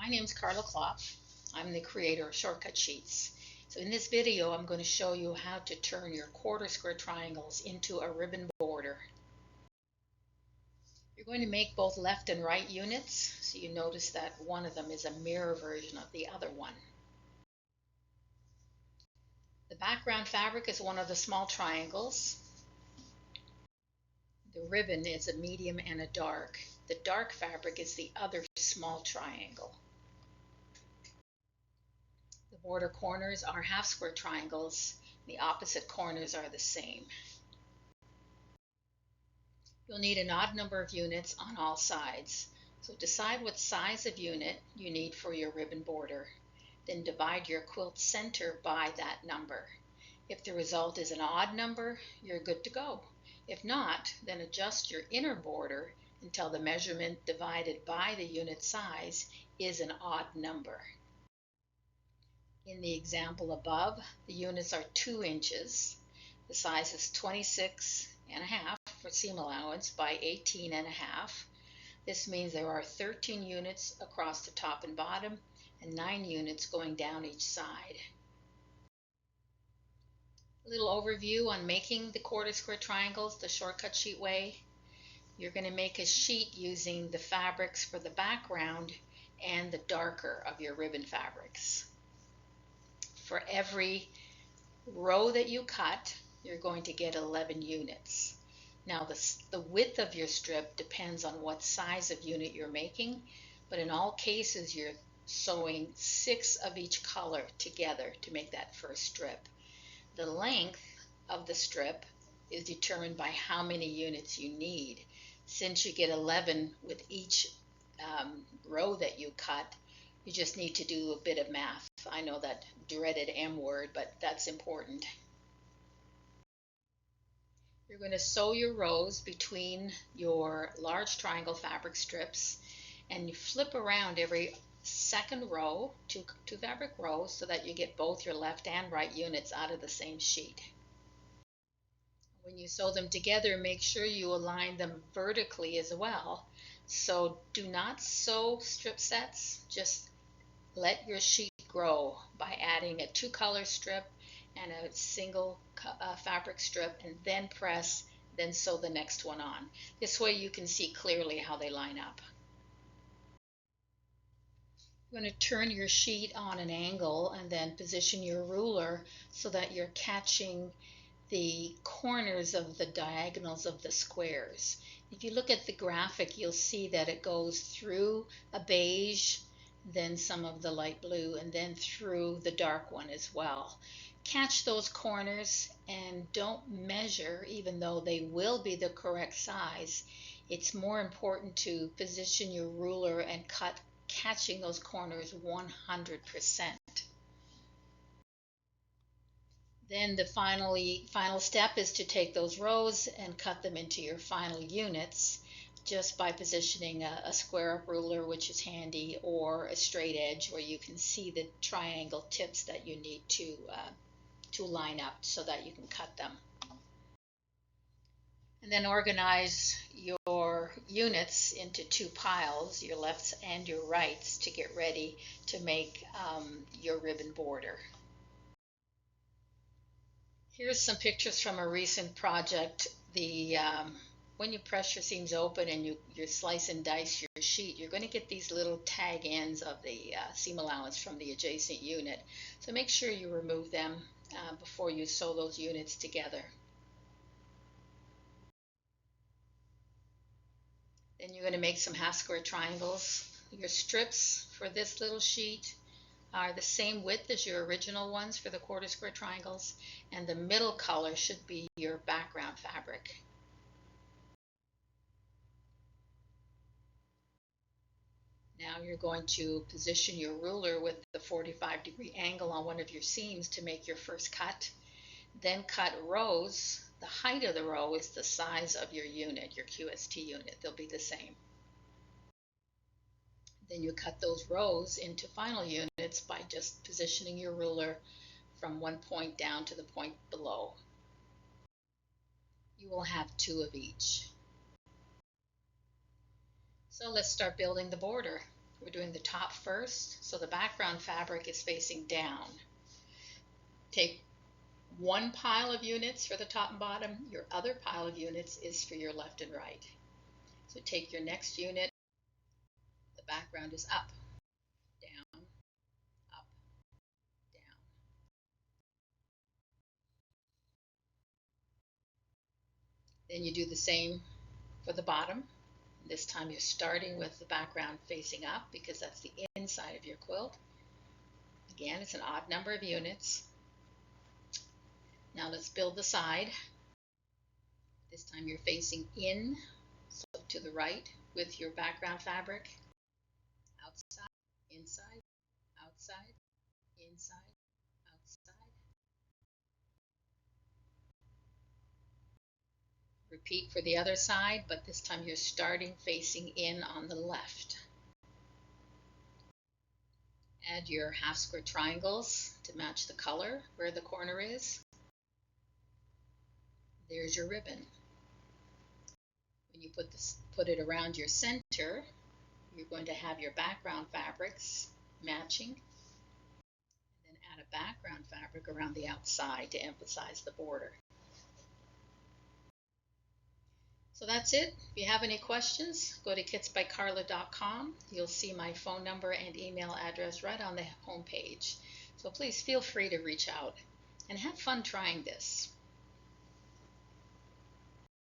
My name is Carla Klopp. I'm the creator of Shortcut Sheets. So in this video, I'm going to show you how to turn your quarter square triangles into a ribbon border. You're going to make both left and right units, so you notice that one of them is a mirror version of the other one. The background fabric is one of the small triangles. The ribbon is a medium and a dark. The dark fabric is the other small triangle. The border corners are half square triangles. The opposite corners are the same. You'll need an odd number of units on all sides. So decide what size of unit you need for your ribbon border. Then divide your quilt center by that number. If the result is an odd number, you're good to go. If not, then adjust your inner border until the measurement divided by the unit size is an odd number. In the example above, the units are 2 inches. The size is 26.5 for seam allowance by 18.5. This means there are 13 units across the top and bottom and 9 units going down each side. A little overview on making the quarter square triangles the shortcut sheet way. You're going to make a sheet using the fabrics for the background and the darker of your ribbon fabrics. For every row that you cut, you're going to get 11 units. Now the width of your strip depends on what size of unit you're making, but in all cases you're sewing 6 of each color together to make that first strip. The length of the strip is determined by how many units you need. Since you get 11 with each row that you cut, you just need to do a bit of math. I know that dreaded M word, but that's important. You're going to sew your rows between your large triangle fabric strips, and you flip around every second row, two fabric rows, so that you get both your left and right units out of the same sheet. When you sew them together, make sure you align them vertically as well. So do not sew strip sets, just let your sheet grow by adding a 2-color strip and a single fabric strip, and then press, then sew the next one on. This way you can see clearly how they line up. You're going to turn your sheet on an angle and then position your ruler so that you're catching the corners of the diagonals of the squares. If you look at the graphic, you'll see that it goes through a beige, then some of the light blue, and then through the dark one as well. Catch those corners and don't measure, even though they will be the correct size. It's more important to position your ruler and cut, catching those corners 100%. Then the final step is to take those rows and cut them into your final units just by positioning a square up ruler, which is handy, or a straight edge where you can see the triangle tips that you need to line up so that you can cut them. And then organize your units into 2 piles, your lefts and your rights, to get ready to make your ribbon border. Here's some pictures from a recent project. When you press your seams open and you slice and dice your sheet, you're going to get these little tag ends of the seam allowance from the adjacent unit. So make sure you remove them before you sew those units together. Then you're going to make some half square triangles. Your strips for this little sheet are the same width as your original ones for the quarter square triangles, and the middle color should be your background fabric. Now you're going to position your ruler with the 45-degree angle on one of your seams to make your first cut. Then cut rows. The height of the row is the size of your unit, your QST unit. They'll be the same. Then you cut those rows into final units by just positioning your ruler from one point down to the point below. You will have 2 of each. So let's start building the border. We're doing the top first, so the background fabric is facing down. Take one pile of units for the top and bottom. Your other pile of units is for your left and right. So take your next unit. The background is up, down, up, down. Then you do the same for the bottom. This time you're starting with the background facing up because that's the inside of your quilt. Again, it's an odd number of units. Now let's build the side. This time you're facing in, so to the right with your background fabric. Outside, inside, outside, inside, outside. Repeat for the other side, but this time you're starting facing in on the left. Add your half square triangles to match the color where the corner is. There's your ribbon. When you put it around your center, you're going to have your background fabrics matching, and then add a background fabric around the outside to emphasize the border. So that's it. If you have any questions, go to kitsbycarla.com. You'll see my phone number and email address right on the home page. So please feel free to reach out and have fun trying this.